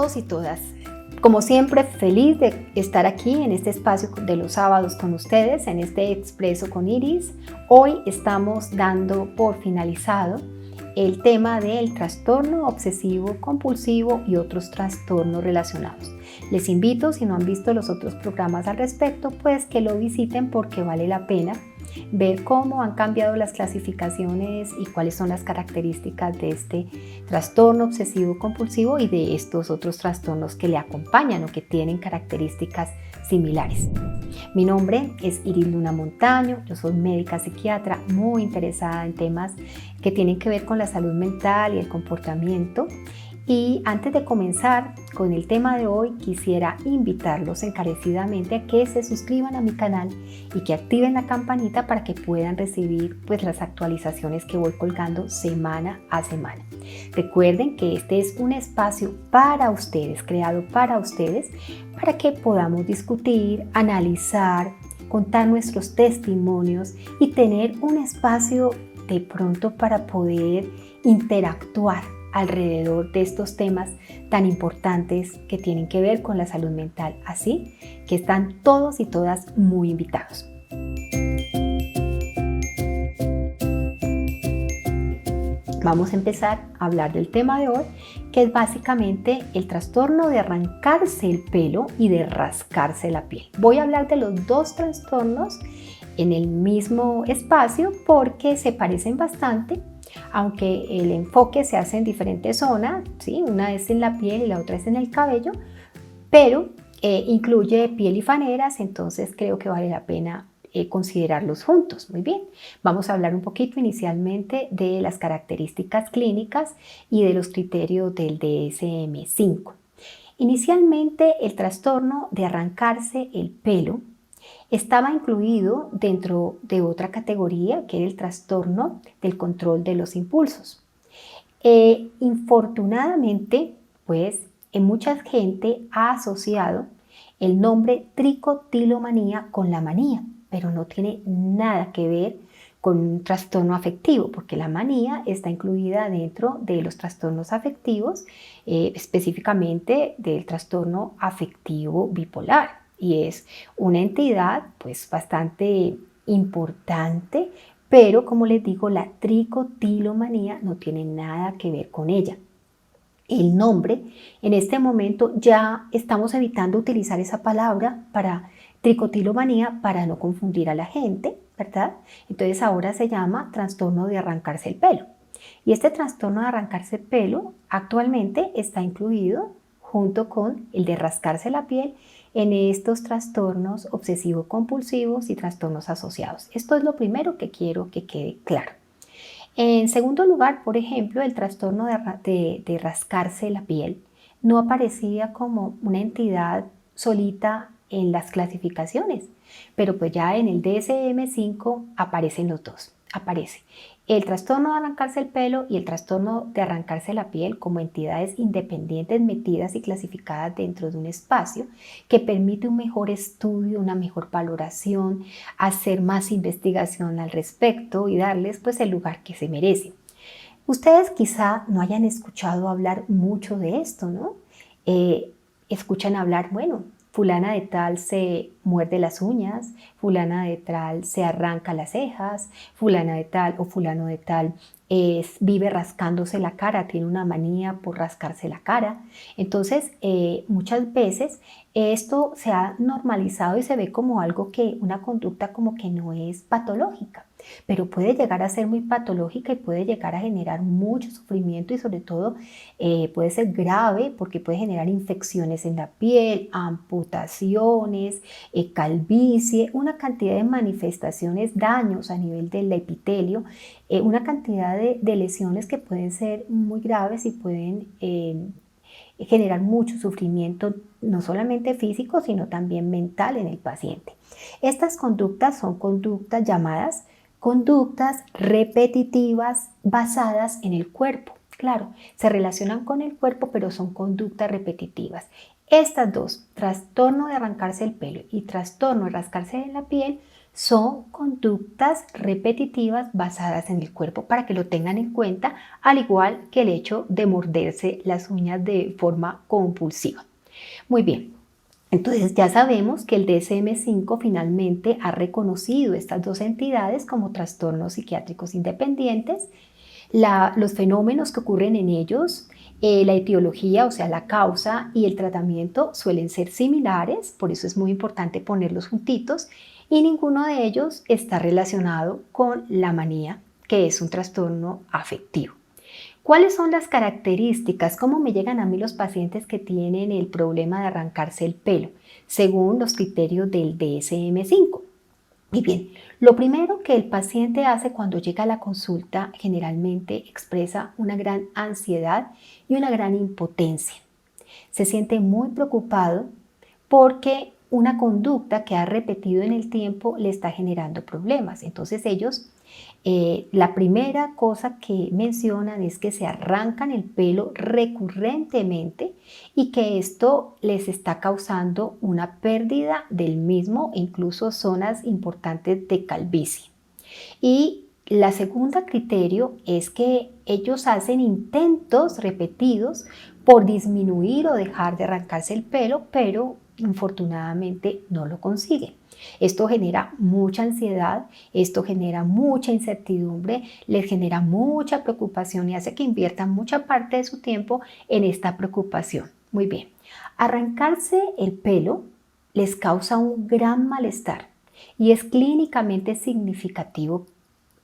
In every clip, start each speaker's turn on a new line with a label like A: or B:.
A: todos y todas. Como siempre, feliz de estar aquí en este espacio de los sábados con ustedes, en este Expreso con Iris. Hoy estamos dando por finalizado el tema del trastorno obsesivo compulsivo y otros trastornos relacionados. Les invito, si no han visto los otros programas al respecto, pues que lo visiten porque vale la pena ver cómo han cambiado las clasificaciones y cuáles son las características de este trastorno obsesivo compulsivo y de estos otros trastornos que le acompañan o que tienen características similares. Mi nombre es Iris Luna Montaño, yo soy médica psiquiatra muy interesada en temas que tienen que ver con la salud mental y el comportamiento. Y antes de comenzar con el tema de hoy, quisiera invitarlos encarecidamente a que se suscriban a mi canal y que activen la campanita para que puedan recibir las actualizaciones que voy colgando semana a semana. Recuerden que este es un espacio para ustedes, creado para ustedes, para que podamos discutir, analizar, contar nuestros testimonios y tener un espacio de pronto para poder interactuar alrededor de estos temas tan importantes que tienen que ver con la salud mental. Así que están todos y todas muy invitados. Vamos a empezar a hablar del tema de hoy, que es básicamente el trastorno de arrancarse el pelo y de rascarse la piel. Voy a hablar de los dos trastornos en el mismo espacio porque se parecen bastante, aunque el enfoque se hace en diferentes zonas, ¿sí? Una es en la piel y la otra es en el cabello, pero incluye piel y faneras, entonces creo que vale la pena considerarlos juntos. Muy bien, vamos a hablar un poquito inicialmente de las características clínicas y de los criterios del DSM-5. Inicialmente, el trastorno de arrancarse el pelo estaba incluido dentro de otra categoría que era el trastorno del control de los impulsos. Infortunadamente, mucha gente ha asociado el nombre tricotilomanía con la manía, pero no tiene nada que ver con un trastorno afectivo, porque la manía está incluida dentro de los trastornos afectivos, específicamente del trastorno afectivo bipolar. Y es una entidad bastante importante, pero como les digo, la tricotilomanía no tiene nada que ver con ella. El nombre, en este momento ya estamos evitando utilizar esa palabra para tricotilomanía para no confundir a la gente, ¿verdad? Entonces ahora se llama trastorno de arrancarse el pelo. Y este trastorno de arrancarse el pelo actualmente está incluido junto con el de rascarse la piel en estos trastornos obsesivo-compulsivos y trastornos asociados. Esto es lo primero que quiero que quede claro. En segundo lugar, por ejemplo, el trastorno de rascarse la piel no aparecía como una entidad solita en las clasificaciones, pero ya en el DSM-5 aparecen los dos. Aparece el trastorno de arrancarse el pelo y el trastorno de arrancarse la piel como entidades independientes metidas y clasificadas dentro de un espacio que permite un mejor estudio, una mejor valoración, hacer más investigación al respecto y darles el lugar que se merecen. Ustedes quizá no hayan escuchado hablar mucho de esto, ¿no? Escuchan hablar, fulana de tal se muerde las uñas, fulana de tal se arranca las cejas, fulana de tal o fulano de tal vive rascándose la cara, tiene una manía por rascarse la cara. Entonces, muchas veces esto se ha normalizado y se ve como algo una conducta como que no es patológica, pero puede llegar a ser muy patológica y puede llegar a generar mucho sufrimiento y sobre todo puede ser grave porque puede generar infecciones en la piel, amputaciones, calvicie, una cantidad de manifestaciones, daños a nivel del epitelio, una cantidad de lesiones que pueden ser muy graves y pueden generar mucho sufrimiento, no solamente físico, sino también mental en el paciente. Estas conductas son conductas llamadas conductas repetitivas basadas en el cuerpo. Claro, se relacionan con el cuerpo, pero son conductas repetitivas. Estas dos, trastorno de arrancarse el pelo y trastorno de rascarse la piel, Son conductas repetitivas basadas en el cuerpo para que lo tengan en cuenta, al igual que el hecho de morderse las uñas de forma compulsiva. Muy bien, entonces ya sabemos que el DSM-5 finalmente ha reconocido estas dos entidades como trastornos psiquiátricos independientes, los fenómenos que ocurren en ellos, la etiología, o sea, la causa y el tratamiento suelen ser similares, por eso es muy importante ponerlos juntitos, y ninguno de ellos está relacionado con la manía, que es un trastorno afectivo. ¿Cuáles son las características? ¿Cómo me llegan a mí los pacientes que tienen el problema de arrancarse el pelo? Según los criterios del DSM-5. Y bien, lo primero que el paciente hace cuando llega a la consulta generalmente expresa una gran ansiedad y una gran impotencia. Se siente muy preocupado porque una conducta que ha repetido en el tiempo le está generando problemas. Entonces ellos, la primera cosa que mencionan es que se arrancan el pelo recurrentemente y que esto les está causando una pérdida del mismo e incluso zonas importantes de calvicie. Y la segunda criterio es que ellos hacen intentos repetidos por disminuir o dejar de arrancarse el pelo, pero infortunadamente no lo consiguen. Esto genera mucha ansiedad, esto genera mucha incertidumbre, les genera mucha preocupación y hace que inviertan mucha parte de su tiempo en esta preocupación. Muy bien, arrancarse el pelo les causa un gran malestar y es clínicamente significativo.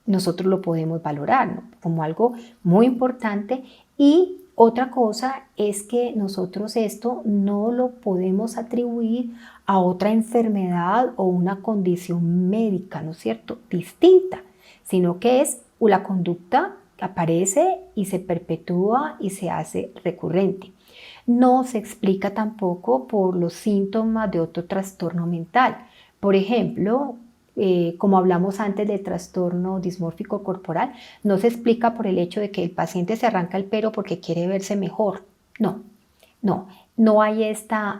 A: Nosotros lo podemos valorar, ¿no?, como algo muy importante. Y otra cosa es que nosotros esto no lo podemos atribuir a otra enfermedad o una condición médica, ¿no es cierto?, distinta, sino que es la conducta que aparece y se perpetúa y se hace recurrente. No se explica tampoco por los síntomas de otro trastorno mental. Por ejemplo, como hablamos antes del trastorno dismórfico corporal, no se explica por el hecho de que el paciente se arranca el pelo porque quiere verse mejor. No, no hay esta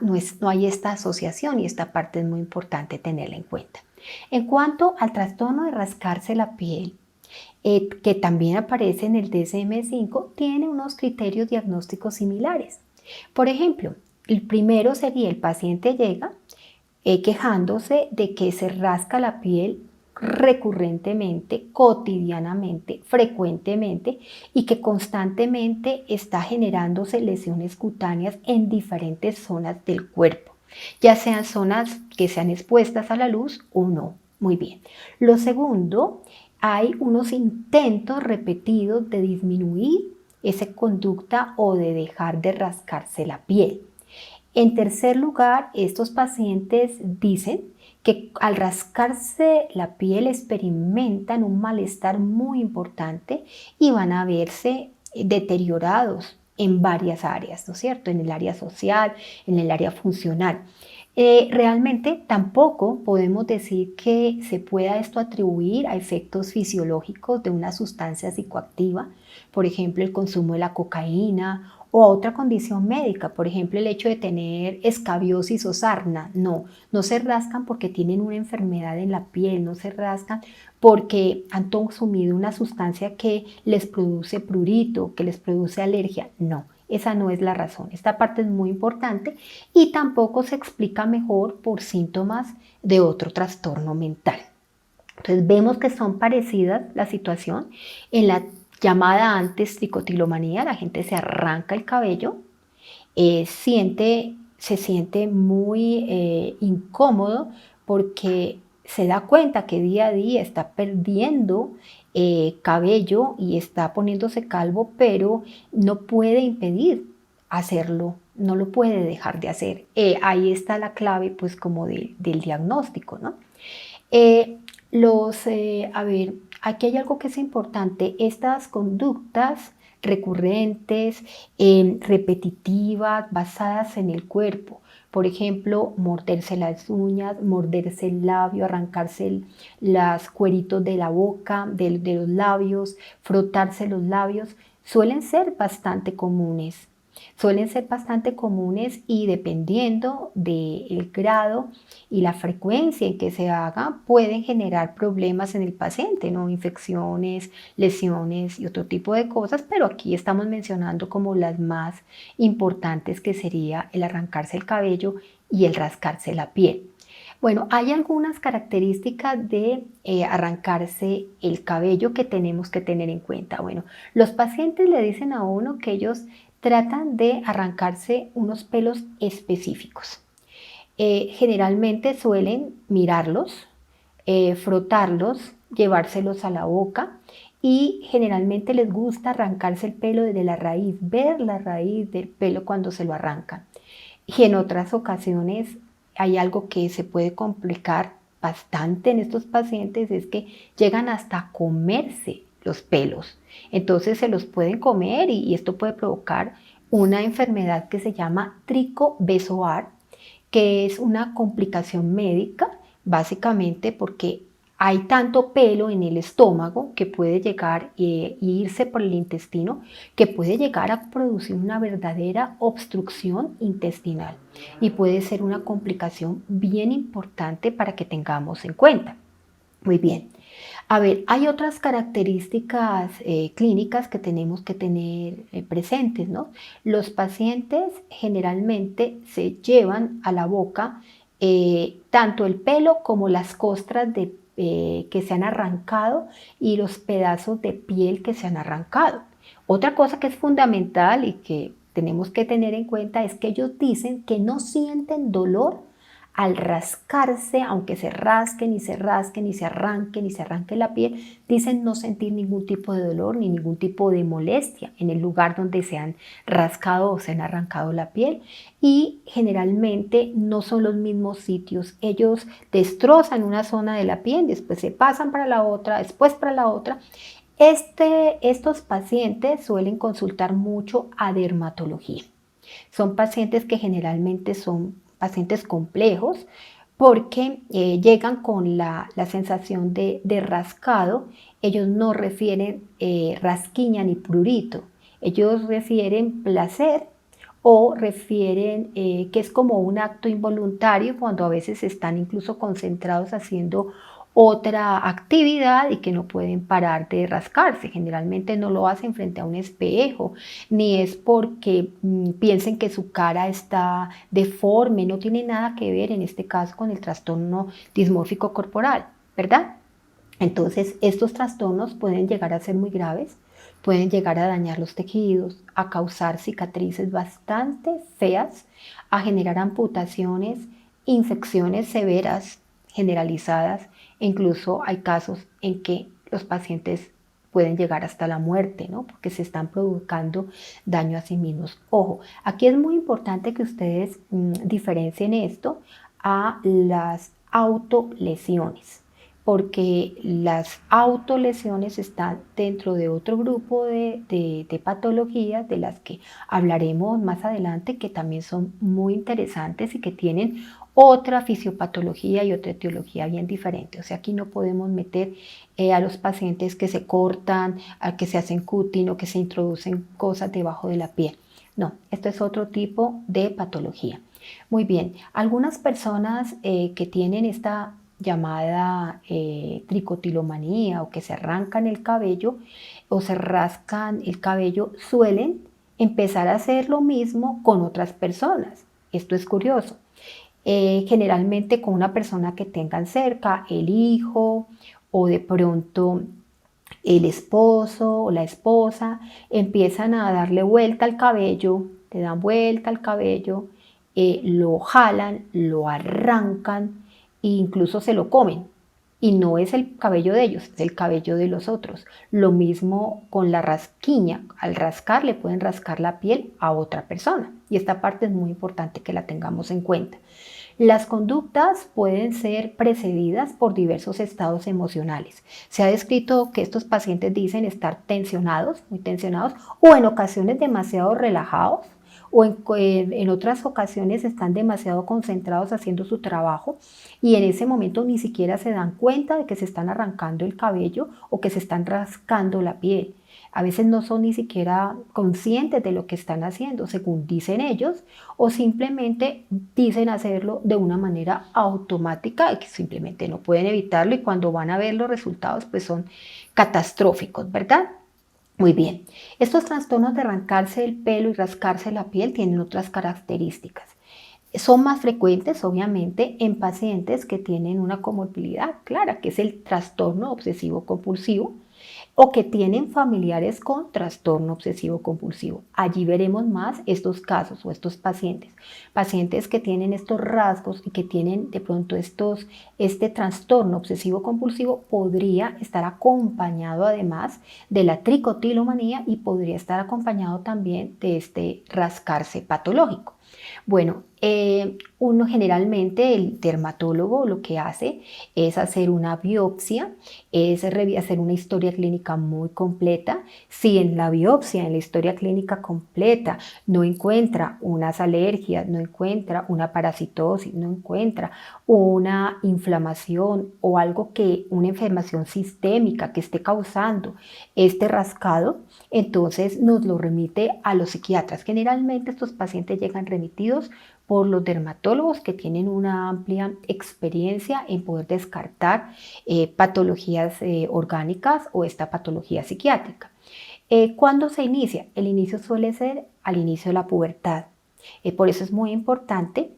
A: asociación y esta parte es muy importante tenerla en cuenta. En cuanto al trastorno de rascarse la piel, que también aparece en el DSM-5, tiene unos criterios diagnósticos similares. Por ejemplo, el primero sería el paciente llega quejándose de que se rasca la piel recurrentemente, cotidianamente, frecuentemente y que constantemente está generándose lesiones cutáneas en diferentes zonas del cuerpo, ya sean zonas que sean expuestas a la luz o no. Muy bien. Lo segundo, hay unos intentos repetidos de disminuir esa conducta o de dejar de rascarse la piel. En tercer lugar, estos pacientes dicen que al rascarse la piel experimentan un malestar muy importante y van a verse deteriorados en varias áreas, ¿no es cierto?, en el área social, en el área funcional. Realmente tampoco podemos decir que se pueda esto atribuir a efectos fisiológicos de una sustancia psicoactiva, por ejemplo, el consumo de la cocaína o a otra condición médica, por ejemplo, el hecho de tener escabiosis o sarna. No se rascan porque tienen una enfermedad en la piel, no se rascan porque han consumido una sustancia que les produce prurito, que les produce alergia. No, esa no es la razón. Esta parte es muy importante y tampoco se explica mejor por síntomas de otro trastorno mental. Entonces vemos que son parecidas la situación. En la llamada antes tricotilomanía, la gente se arranca el cabello, se siente muy incómodo porque se da cuenta que día a día está perdiendo cabello y está poniéndose calvo, pero no puede impedir hacerlo, no lo puede dejar de hacer. Ahí está la clave, pues, como del diagnóstico, ¿no? A ver, aquí hay algo que es importante. Estas conductas recurrentes, repetitivas, basadas en el cuerpo. Por ejemplo, morderse las uñas, morderse el labio, arrancarse los cueritos de la boca, de los labios, frotarse los labios, suelen ser bastante comunes. Suelen ser bastante comunes y dependiendo del grado y la frecuencia en que se haga, pueden generar problemas en el paciente, ¿no? Infecciones, lesiones y otro tipo de cosas, pero aquí estamos mencionando como las más importantes, que sería el arrancarse el cabello y el rascarse la piel. Bueno, hay algunas características de arrancarse el cabello que tenemos que tener en cuenta. Bueno, los pacientes le dicen a uno que ellos tratan de arrancarse unos pelos específicos. Generalmente suelen mirarlos, frotarlos, llevárselos a la boca y generalmente les gusta arrancarse el pelo desde la raíz, ver la raíz del pelo cuando se lo arrancan. Y en otras ocasiones hay algo que se puede complicar bastante en estos pacientes, es que llegan hasta comerse los pelos. Entonces se los pueden comer y esto puede provocar una enfermedad que se llama tricobezoar, que es una complicación médica, básicamente porque hay tanto pelo en el estómago que puede llegar e irse por el intestino, que puede llegar a producir una verdadera obstrucción intestinal y puede ser una complicación bien importante para que tengamos en cuenta. Muy bien. A ver, hay otras características clínicas que tenemos que tener presentes, ¿no? Los pacientes generalmente se llevan a la boca tanto el pelo como las costras que se han arrancado y los pedazos de piel que se han arrancado. Otra cosa que es fundamental y que tenemos que tener en cuenta es que ellos dicen que no sienten dolor al rascarse, aunque se rasquen y se rasquen y se arranque la piel, dicen no sentir ningún tipo de dolor ni ningún tipo de molestia en el lugar donde se han rascado o se han arrancado la piel, y generalmente no son los mismos sitios. Ellos destrozan una zona de la piel, después se pasan para la otra, después para la otra. Estos pacientes suelen consultar mucho a dermatología. Son pacientes que generalmente son pacientes complejos porque llegan con la sensación de rascado. Ellos no refieren rasquiña ni prurito, ellos refieren placer o refieren que es como un acto involuntario cuando a veces están incluso concentrados haciendo otra actividad y que no pueden parar de rascarse. Generalmente no lo hacen frente a un espejo, ni es porque piensen que su cara está deforme, no tiene nada que ver en este caso con el trastorno dismórfico corporal, ¿verdad? Entonces, estos trastornos pueden llegar a ser muy graves, pueden llegar a dañar los tejidos, a causar cicatrices bastante feas, a generar amputaciones, infecciones severas, generalizadas, e incluso hay casos en que los pacientes pueden llegar hasta la muerte, ¿no? Porque se están provocando daño a sí mismos. Ojo, aquí es muy importante que ustedes diferencien esto a las autolesiones, porque las autolesiones están dentro de otro grupo de patologías de las que hablaremos más adelante, que también son muy interesantes y que tienen otra fisiopatología y otra etiología bien diferente. O sea, aquí no podemos meter a los pacientes que se cortan, a que se hacen cutting o que se introducen cosas debajo de la piel. No, esto es otro tipo de patología. Muy bien, algunas personas que tienen esta llamada tricotilomanía o que se arrancan el cabello o se rascan el cabello suelen empezar a hacer lo mismo con otras personas. Esto es curioso. Generalmente con una persona que tengan cerca, el hijo o de pronto el esposo o la esposa, empiezan a darle vuelta al cabello, le dan vuelta al cabello, lo jalan, lo arrancan e incluso se lo comen. Y no es el cabello de ellos, es el cabello de los otros. Lo mismo con la rasquiña. Al rascar le pueden rascar la piel a otra persona. Y esta parte es muy importante que la tengamos en cuenta. Las conductas pueden ser precedidas por diversos estados emocionales. Se ha descrito que estos pacientes dicen estar tensionados, muy tensionados, o en ocasiones demasiado relajados, o en otras ocasiones están demasiado concentrados haciendo su trabajo y en ese momento ni siquiera se dan cuenta de que se están arrancando el cabello o que se están rascando la piel. A veces no son ni siquiera conscientes de lo que están haciendo, según dicen ellos, o simplemente dicen hacerlo de una manera automática y que simplemente no pueden evitarlo y cuando van a ver los resultados pues son catastróficos, ¿verdad? Muy bien, estos trastornos de arrancarse el pelo y rascarse la piel tienen otras características. Son más frecuentes, obviamente, en pacientes que tienen una comorbilidad clara, que es el trastorno obsesivo compulsivo, o que tienen familiares con trastorno obsesivo compulsivo. Allí veremos más estos casos o estos pacientes. Pacientes que tienen estos rasgos y que tienen de pronto este trastorno obsesivo compulsivo podría estar acompañado además de la tricotilomanía y podría estar acompañado también de este rascarse patológico. Bueno, uno generalmente, el dermatólogo lo que hace es hacer una biopsia, es hacer una historia clínica muy completa. Si en la biopsia, en la historia clínica completa, no encuentra unas alergias, no encuentra una parasitosis, no encuentra una inflamación o algo una inflamación sistémica que esté causando este rascado, entonces nos lo remite a los psiquiatras. Generalmente estos pacientes llegan remitidos por los dermatólogos que tienen una amplia experiencia en poder descartar patologías orgánicas o esta patología psiquiátrica. ¿Cuándo se inicia? El inicio suele ser al inicio de la pubertad. Por eso es muy importante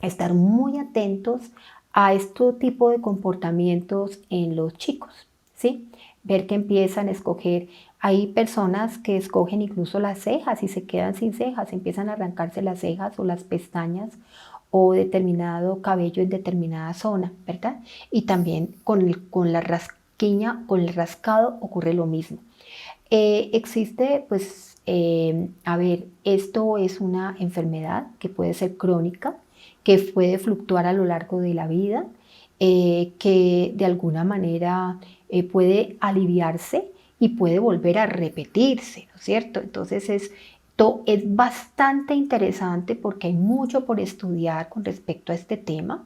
A: estar muy atentos a este tipo de comportamientos en los chicos, ¿sí? Ver que empiezan a escoger, hay personas que escogen incluso las cejas y se quedan sin cejas, empiezan a arrancarse las cejas o las pestañas o determinado cabello en determinada zona, ¿verdad? Y también con la rasquiña, con el rascado ocurre lo mismo. Existe, pues, a ver, esto es una enfermedad que puede ser crónica, que puede fluctuar a lo largo de la vida, que de alguna manera puede aliviarse y puede volver a repetirse, ¿no es cierto? Entonces esto es bastante interesante porque hay mucho por estudiar con respecto a este tema.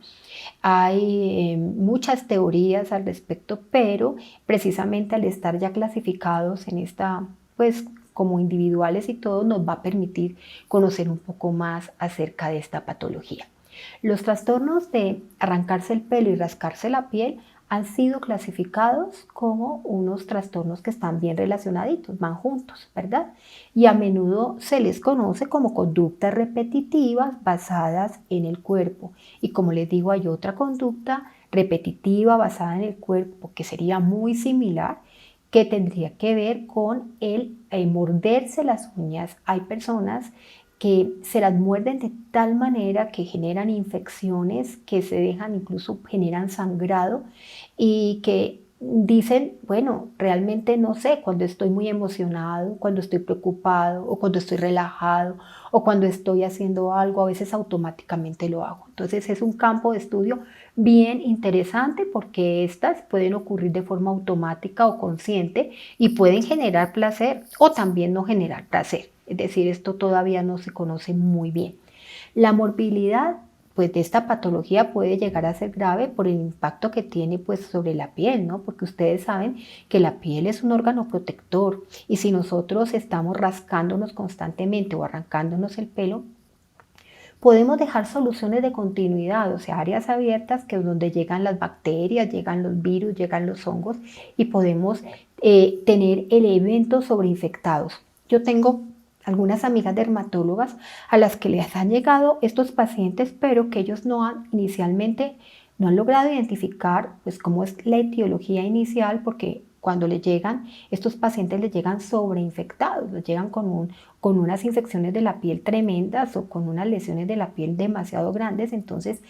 A: Hay muchas teorías al respecto, pero precisamente al estar ya clasificados en esta, pues como individuales y todo, nos va a permitir conocer un poco más acerca de esta patología. Los trastornos de arrancarse el pelo y rascarse la piel han sido clasificados como unos trastornos que están bien relacionaditos, van juntos, ¿verdad? Y a menudo se les conoce como conductas repetitivas basadas en el cuerpo. Y como les digo, hay otra conducta repetitiva basada en el cuerpo que sería muy similar, que tendría que ver con el morderse las uñas. Hay personas que se las muerden de tal manera que generan infecciones, que se dejan, incluso generan sangrado y que dicen, bueno, realmente no sé, cuando estoy muy emocionado, cuando estoy preocupado o cuando estoy relajado o cuando estoy haciendo algo, a veces automáticamente lo hago. Entonces es un campo de estudio bien interesante porque estas pueden ocurrir de forma automática o consciente y pueden generar placer o también no generar placer. Es decir, esto todavía no se conoce muy bien. La morbilidad pues de esta patología puede llegar a ser grave por el impacto que tiene pues sobre la piel, ¿no? Porque ustedes saben que la piel es un órgano protector y si nosotros estamos rascándonos constantemente o arrancándonos el pelo, podemos dejar soluciones de continuidad, o sea, áreas abiertas que es donde llegan las bacterias, llegan los virus, llegan los hongos y podemos tener elementos sobreinfectados. Yo tengo algunas amigas dermatólogas a las que les han llegado estos pacientes, pero que ellos inicialmente no han logrado identificar pues cómo es la etiología inicial, porque cuando les llegan, estos pacientes les llegan sobreinfectados, les llegan con unas infecciones de la piel tremendas o con unas lesiones de la piel demasiado grandes. Entonces,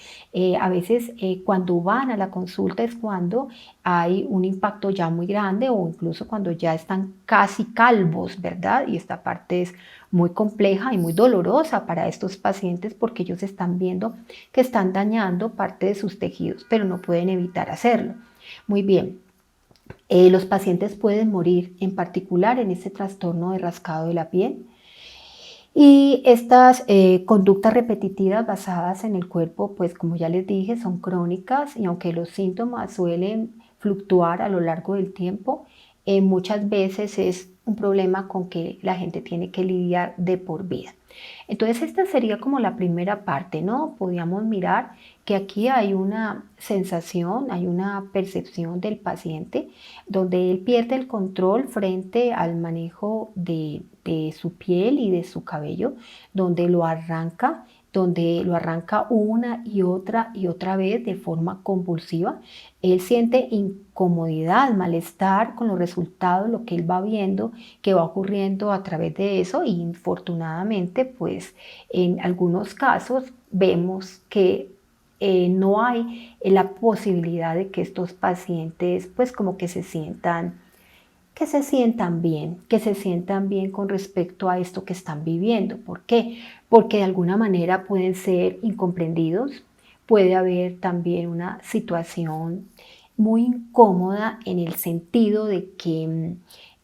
A: a veces cuando van a la consulta es cuando hay un impacto ya muy grande o incluso cuando ya están casi calvos, ¿verdad? Y esta parte es muy compleja y muy dolorosa para estos pacientes porque ellos están viendo que están dañando parte de sus tejidos, pero no pueden evitar hacerlo. Muy bien. Los pacientes pueden morir, en particular en este trastorno de rascado de la piel. Y estas conductas repetitivas basadas en el cuerpo, pues como ya les dije, son crónicas y aunque los síntomas suelen fluctuar a lo largo del tiempo, muchas veces es un problema con que la gente tiene que lidiar de por vida. Entonces esta sería como la primera parte, ¿no? Podríamos mirar que aquí hay una sensación, hay una percepción del paciente donde él pierde el control frente al manejo de su piel y de su cabello, donde lo arranca una y otra vez de forma convulsiva. Él siente incomodidad, malestar con los resultados, lo que él va viendo, que va ocurriendo a través de eso, y infortunadamente, pues en algunos casos vemos que no hay la posibilidad de que estos pacientes pues como que se sientan bien con respecto a esto que están viviendo. ¿Por qué? Porque de alguna manera pueden ser incomprendidos, puede haber también una situación muy incómoda en el sentido de que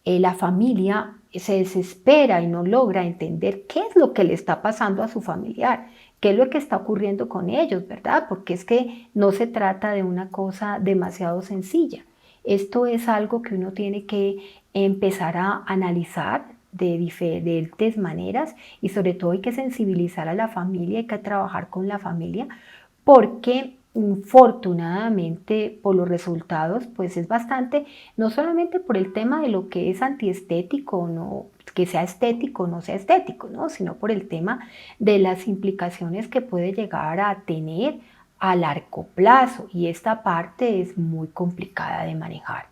A: la familia se desespera y no logra entender qué es lo que le está pasando a su familiar, qué es lo que está ocurriendo con ellos, ¿verdad? Porque es que no se trata de una cosa demasiado sencilla. Esto es algo que uno tiene que empezar a analizar de diferentes maneras, y sobre todo hay que sensibilizar a la familia, hay que trabajar con la familia, porque infortunadamente por los resultados pues es bastante, no solamente por el tema de lo que es antiestético, no, que sea estético o no sea estético, ¿no? Sino por el tema de las implicaciones que puede llegar a tener a largo plazo, y esta parte es muy complicada de manejar.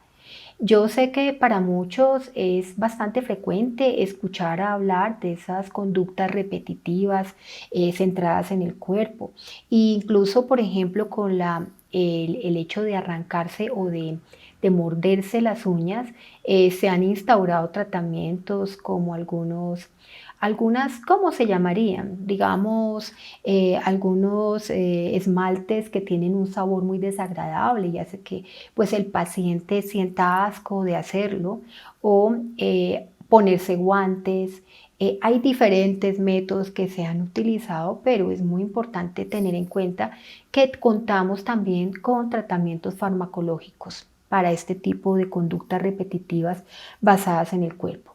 A: Yo sé que para muchos es bastante frecuente escuchar hablar de esas conductas repetitivas centradas en el cuerpo. E incluso, por ejemplo, con el hecho de arrancarse o de morderse las uñas, se han instaurado tratamientos como algunas, ¿cómo se llamarían? Digamos, algunos esmaltes que tienen un sabor muy desagradable y hace que pues el paciente sienta asco de hacerlo, o ponerse guantes. Hay diferentes métodos que se han utilizado, pero es muy importante tener en cuenta que contamos también con tratamientos farmacológicos para este tipo de conductas repetitivas basadas en el cuerpo.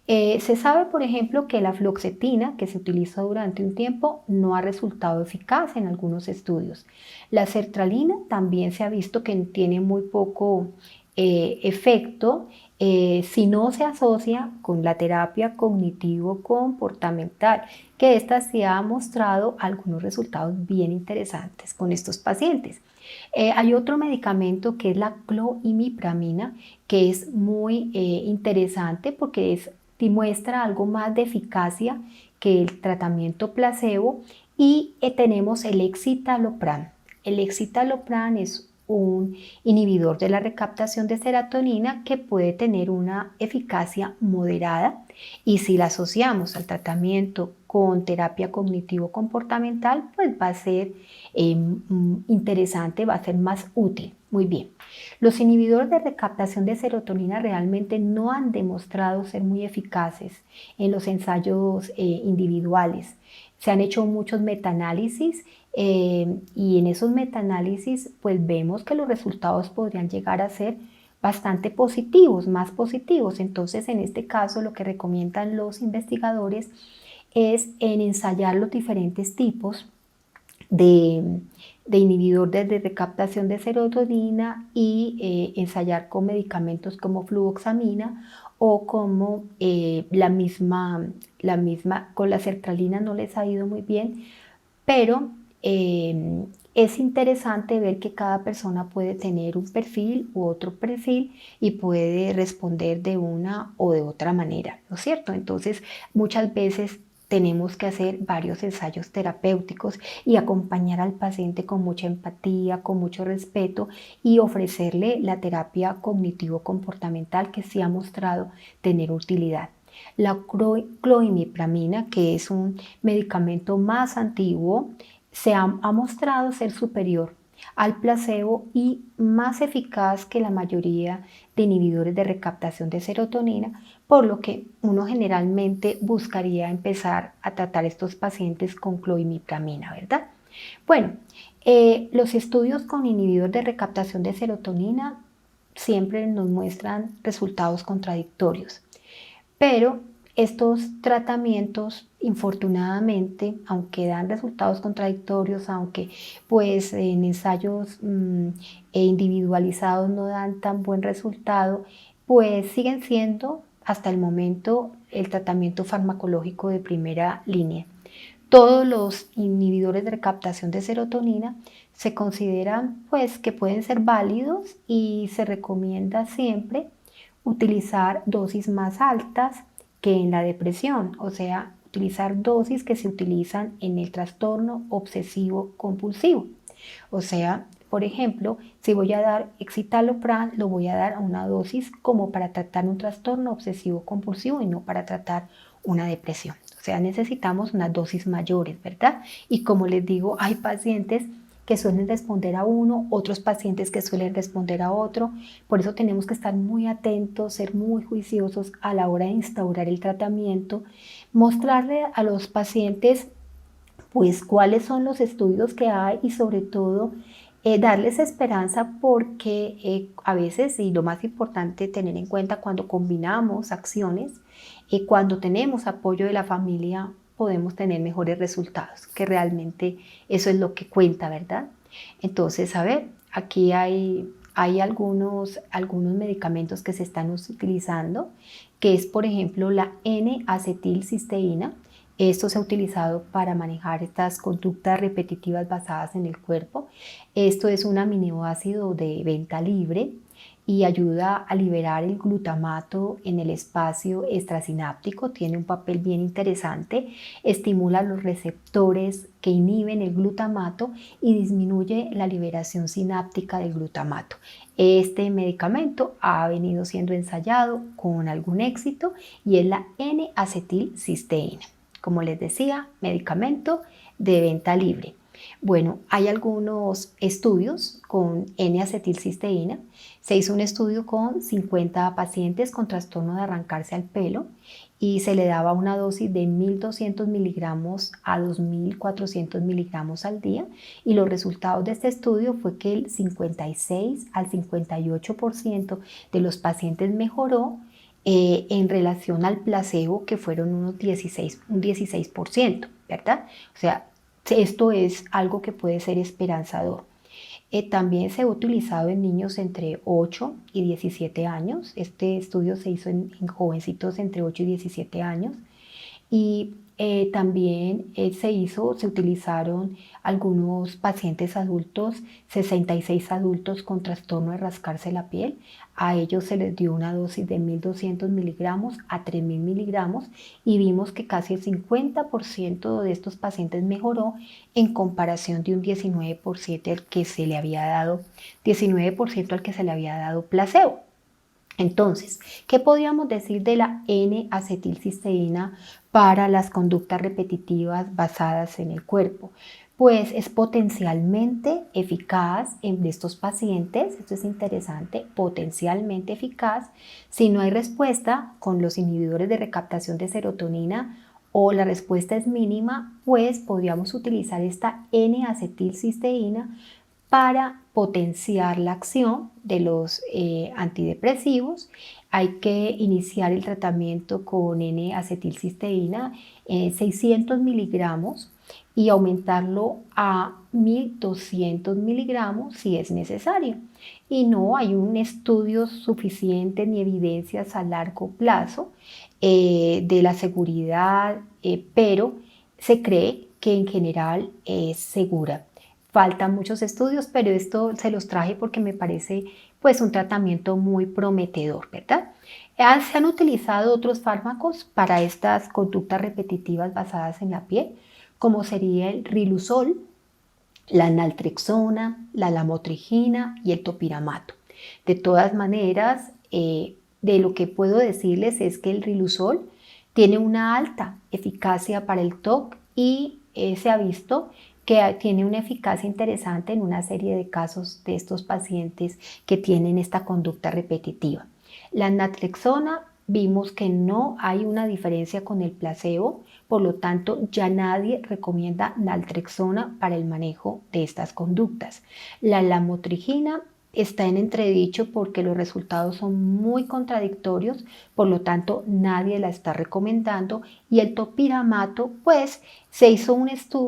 A: Se sabe, por ejemplo, que la fluoxetina, que se utilizó durante un tiempo, no ha resultado eficaz en algunos estudios. La sertralina también se ha visto que tiene muy poco efecto si no se asocia con la terapia cognitivo-comportamental, que esta sí ha mostrado algunos resultados bien interesantes con estos pacientes. Hay otro medicamento que es la cloimipramina, que es muy interesante porque muestra algo más de eficacia que el tratamiento placebo. Y tenemos el escitalopram. El escitalopram es un inhibidor de la recaptación de serotonina que puede tener una eficacia moderada, y si la asociamos al tratamiento con terapia cognitivo-comportamental, pues va a ser interesante, va a ser más útil. Muy bien. Los inhibidores de recaptación de serotonina realmente no han demostrado ser muy eficaces en los ensayos individuales. Se han hecho muchos metaanálisis y en esos metaanálisis pues vemos que los resultados podrían llegar a ser bastante positivos, más positivos. Entonces, en este caso, lo que recomiendan los investigadores es en ensayar los diferentes tipos de, de inhibidores de recaptación de serotonina, y ensayar con medicamentos como fluvoxamina o como con la sertralina no les ha ido muy bien, pero es interesante ver que cada persona puede tener un perfil u otro perfil y puede responder de una o de otra manera, ¿no es cierto? Entonces, muchas veces tenemos que hacer varios ensayos terapéuticos y acompañar al paciente con mucha empatía, con mucho respeto, y ofrecerle la terapia cognitivo-comportamental que sí ha mostrado tener utilidad. La cloimipramina, que es un medicamento más antiguo, ha mostrado ser superior al placebo y más eficaz que la mayoría de inhibidores de recaptación de serotonina, por lo que uno generalmente buscaría empezar a tratar estos pacientes con cloimipramina, ¿verdad? Bueno, los estudios con inhibidores de recaptación de serotonina siempre nos muestran resultados contradictorios. Pero estos tratamientos, infortunadamente, aunque dan resultados contradictorios, aunque pues en ensayos individualizados no dan tan buen resultado, pues siguen siendo hasta el momento el tratamiento farmacológico de primera línea. Todos los inhibidores de recaptación de serotonina se consideran pues que pueden ser válidos y se recomienda siempre utilizar dosis más altas que en la depresión, o sea, utilizar dosis que se utilizan en el trastorno obsesivo compulsivo. O sea, por ejemplo, si voy a dar escitalopram, lo voy a dar a una dosis como para tratar un trastorno obsesivo compulsivo y no para tratar una depresión. O sea, necesitamos unas dosis mayores, ¿verdad? Y como les digo, hay pacientes que suelen responder a uno, otros pacientes que suelen responder a otro. Por eso tenemos que estar muy atentos, ser muy juiciosos a la hora de instaurar el tratamiento, mostrarle a los pacientes pues cuáles son los estudios que hay y sobre todo darles esperanza porque a veces, y lo más importante tener en cuenta cuando combinamos acciones, cuando tenemos apoyo de la familia, podemos tener mejores resultados, que realmente eso es lo que cuenta, ¿verdad? Entonces, a ver, aquí hay algunos medicamentos que se están utilizando, que es por ejemplo la N-acetilcisteína. Esto se ha utilizado para manejar estas conductas repetitivas basadas en el cuerpo. Esto es un aminoácido de venta libre y ayuda a liberar el glutamato en el espacio extrasináptico. Tiene un papel bien interesante, estimula los receptores que inhiben el glutamato y disminuye la liberación sináptica del glutamato. Este medicamento ha venido siendo ensayado con algún éxito y es la N-acetilcisteína. Como les decía, medicamento de venta libre. Bueno, hay algunos estudios con N-acetilcisteína. Se hizo un estudio con 50 pacientes con trastorno de arrancarse al pelo y se le daba una dosis de 1.200 miligramos a 2.400 miligramos al día, y los resultados de este estudio fue que el 56 al 58% de los pacientes mejoró en relación al placebo, que fueron un 16%, ¿verdad? O sea, esto es algo que puede ser esperanzador. También se ha utilizado en niños entre 8 y 17 años. Este estudio se hizo en jovencitos entre 8 y 17 años. Y también se utilizaron algunos pacientes adultos, 66 adultos con trastorno de rascarse la piel. A ellos se les dio una dosis de 1.200 miligramos a 3.000 miligramos y vimos que casi el 50% de estos pacientes mejoró en comparación de un 19% al que se le había dado, 19% al que se le había dado placebo. Entonces, ¿qué podríamos decir de la N-acetilcisteína para las conductas repetitivas basadas en el cuerpo? Pues es potencialmente eficaz en estos pacientes, esto es interesante, potencialmente eficaz. Si no hay respuesta con los inhibidores de recaptación de serotonina o la respuesta es mínima, pues podríamos utilizar esta N-acetilcisteína para potenciar la acción de los antidepresivos. Hay que iniciar el tratamiento con N-acetilcisteína 600 miligramos y aumentarlo a 1.200 miligramos si es necesario. Y no hay un estudio suficiente ni evidencias a largo plazo de la seguridad, pero se cree que en general es segura. Faltan muchos estudios, pero esto se los traje porque me parece pues un tratamiento muy prometedor, ¿verdad? Se han utilizado otros fármacos para estas conductas repetitivas basadas en la piel, como sería el Riluzol, la naltrexona, la lamotrigina y el topiramato. De todas maneras, de lo que puedo decirles es que el Riluzol tiene una alta eficacia para el TOC y se ha visto que tiene una eficacia interesante en una serie de casos de estos pacientes que tienen esta conducta repetitiva. La naltrexona vimos que no hay una diferencia con el placebo, por lo tanto ya nadie recomienda naltrexona para el manejo de estas conductas. La lamotrigina está en entredicho porque los resultados son muy contradictorios, por lo tanto nadie la está recomendando. Y el topiramato, pues se hizo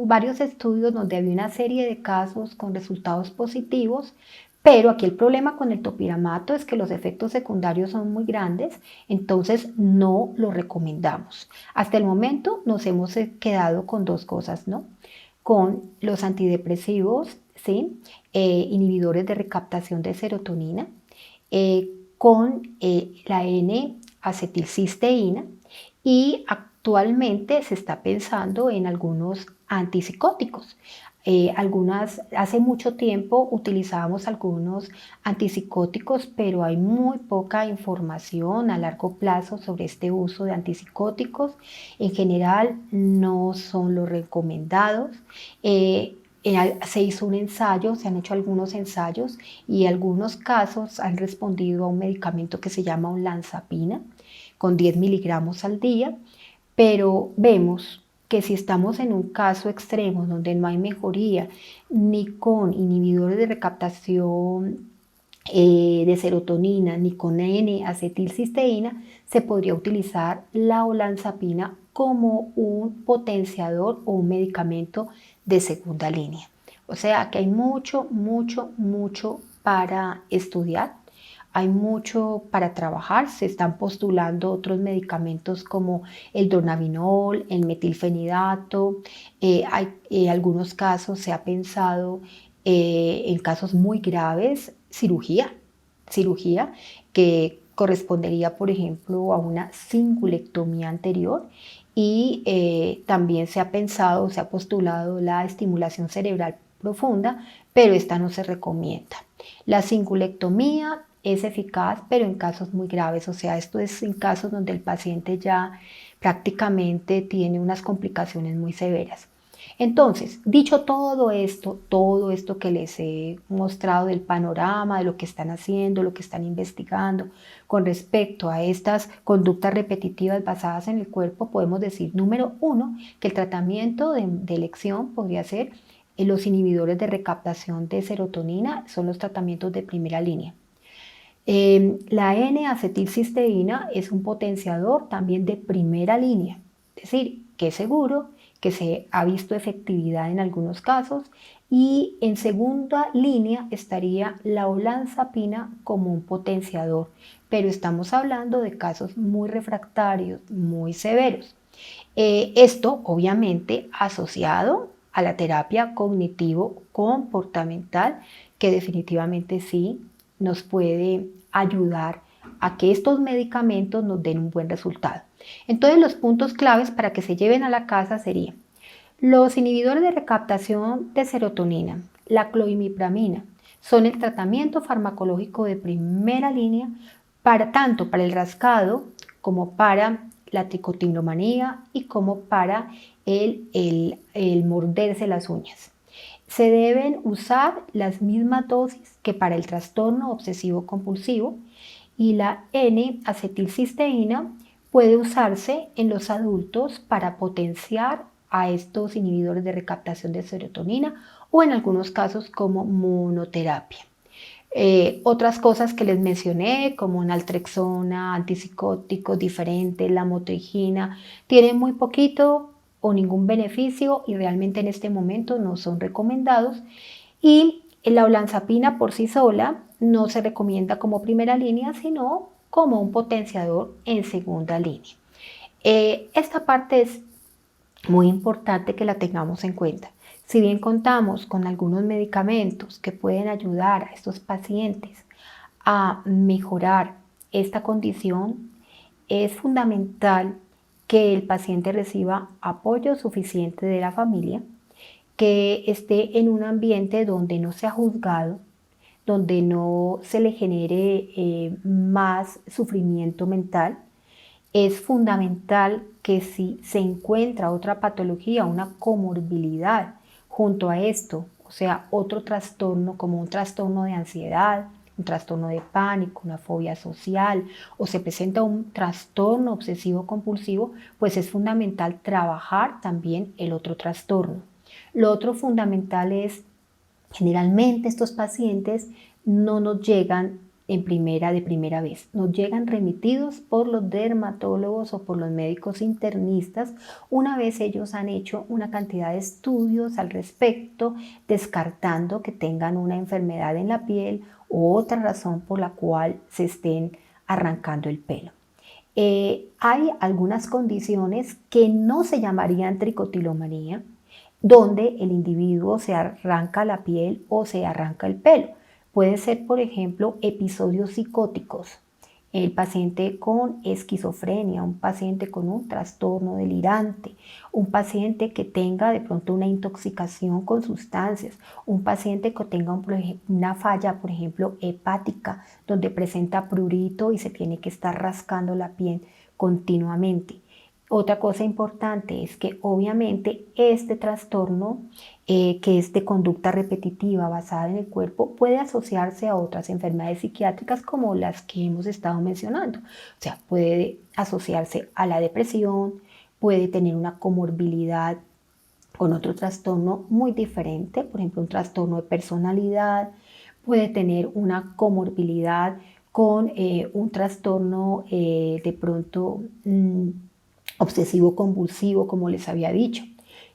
A: varios estudios donde había una serie de casos con resultados positivos, pero aquí el problema con el topiramato es que los efectos secundarios son muy grandes, entonces no lo recomendamos. Hasta el momento nos hemos quedado con dos cosas, ¿no? Con los antidepresivos, ¿sí? Inhibidores de recaptación de serotonina, con la N-acetilcisteína, y actualmente se está pensando en algunos antipsicóticos. Hace mucho tiempo utilizábamos algunos antipsicóticos, pero hay muy poca información a largo plazo sobre este uso de antipsicóticos. En general no son los recomendados. Se hizo un ensayo, se han hecho algunos ensayos y algunos casos han respondido a un medicamento que se llama olanzapina con 10 miligramos al día, pero vemos que si estamos en un caso extremo donde no hay mejoría ni con inhibidores de recaptación de serotonina ni con N-acetilcisteína, se podría utilizar la olanzapina como un potenciador o un medicamento de segunda línea. O sea que hay mucho, mucho, mucho para estudiar. Hay mucho para trabajar, se están postulando otros medicamentos como el dronabinol, el metilfenidato. Algunos casos se ha pensado en casos muy graves, cirugía que correspondería, por ejemplo, a una cingulectomía anterior. Y también se ha pensado, se ha postulado la estimulación cerebral profunda, pero esta no se recomienda. La cingulectomía es eficaz, pero en casos muy graves, o sea, esto es en casos donde el paciente ya prácticamente tiene unas complicaciones muy severas. Entonces, dicho todo esto que les he mostrado del panorama, de lo que están haciendo, lo que están investigando con respecto a estas conductas repetitivas basadas en el cuerpo, podemos decir, número uno, que el tratamiento de elección podría ser los inhibidores de recaptación de serotonina, son los tratamientos de primera línea. La N-acetilcisteína es un potenciador también de primera línea, es decir, que es seguro, que se ha visto efectividad en algunos casos, y en segunda línea estaría la olanzapina como un potenciador, pero estamos hablando de casos muy refractarios, muy severos. Esto obviamente asociado a la terapia cognitivo-comportamental, que definitivamente sí nos puede ayudar a que estos medicamentos nos den un buen resultado. Entonces los puntos claves para que se lleven a la casa serían los inhibidores de recaptación de serotonina, la cloimipramina, son el tratamiento farmacológico de primera línea tanto para el rascado como para la tricotilomanía y como para el morderse las uñas. Se deben usar las mismas dosis que para el trastorno obsesivo compulsivo, y la N-acetilcisteína puede usarse en los adultos para potenciar a estos inhibidores de recaptación de serotonina o en algunos casos como monoterapia. Otras cosas que les mencioné, como naltrexona, antipsicóticos diferentes, la motrigina, tienen muy poquito o ningún beneficio y realmente en este momento no son recomendados. Y la olanzapina por sí sola no se recomienda como primera línea, sino como un potenciador en segunda línea. Esta parte es muy importante que la tengamos en cuenta. Si bien contamos con algunos medicamentos que pueden ayudar a estos pacientes a mejorar esta condición, es fundamental que el paciente reciba apoyo suficiente de la familia, que esté en un ambiente donde no sea juzgado, donde no se le genere más sufrimiento mental. Es fundamental que si se encuentra otra patología, una comorbilidad junto a esto, o sea, otro trastorno como un trastorno de ansiedad, un trastorno de pánico, una fobia social, o se presenta un trastorno obsesivo compulsivo, pues es fundamental trabajar también el otro trastorno. Lo otro fundamental es Generalmente estos pacientes no nos llegan de primera vez, nos llegan remitidos por los dermatólogos o por los médicos internistas una vez ellos han hecho una cantidad de estudios al respecto, descartando que tengan una enfermedad en la piel o otra razón por la cual se estén arrancando el pelo. Hay algunas condiciones que no se llamarían tricotilomanía, donde el individuo se arranca la piel o se arranca el pelo. Puede ser, por ejemplo, episodios psicóticos, el paciente con esquizofrenia, un paciente con un trastorno delirante, un paciente que tenga de pronto una intoxicación con sustancias, un paciente que tenga una falla, por ejemplo, hepática, donde presenta prurito y se tiene que estar rascando la piel continuamente. Otra cosa importante es que obviamente este trastorno que es de conducta repetitiva basada en el cuerpo puede asociarse a otras enfermedades psiquiátricas como las que hemos estado mencionando. O sea, puede asociarse a la depresión, puede tener una comorbilidad con otro trastorno muy diferente, por ejemplo, un trastorno de personalidad, puede tener una comorbilidad con un trastorno de pronto obsesivo compulsivo, como les había dicho.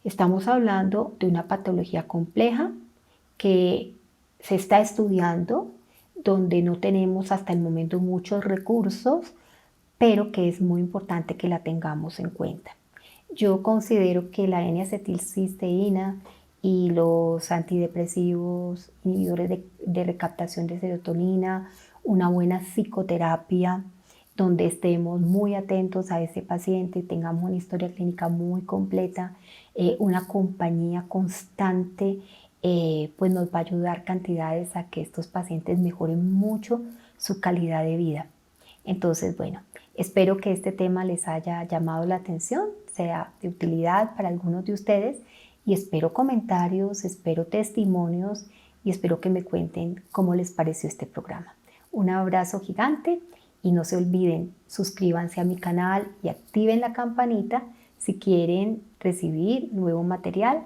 A: Estamos hablando de una patología compleja que se está estudiando, donde no tenemos hasta el momento muchos recursos, pero que es muy importante que la tengamos en cuenta. Yo considero que la N-acetilcisteína y los antidepresivos, inhibidores de recaptación de serotonina, una buena psicoterapia, donde estemos muy atentos a ese paciente, tengamos una historia clínica muy completa, una compañía constante, pues nos va a ayudar cantidades a que estos pacientes mejoren mucho su calidad de vida. Entonces, bueno, espero que este tema les haya llamado la atención, sea de utilidad para algunos de ustedes y espero comentarios, espero testimonios y espero que me cuenten cómo les pareció este programa. Un abrazo gigante. Y no se olviden, suscríbanse a mi canal y activen la campanita si quieren recibir nuevo material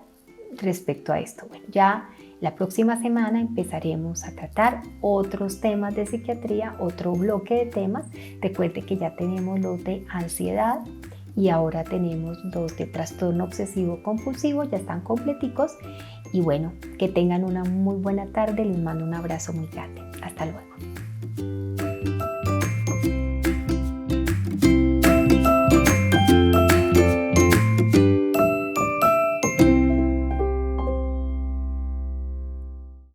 A: respecto a esto. Bueno, ya la próxima semana empezaremos a tratar otros temas de psiquiatría, otro bloque de temas. Recuerden que ya tenemos los de ansiedad y ahora tenemos los de trastorno obsesivo compulsivo, ya están completicos. Y bueno, que tengan una muy buena tarde. Les mando un abrazo muy grande. Hasta luego.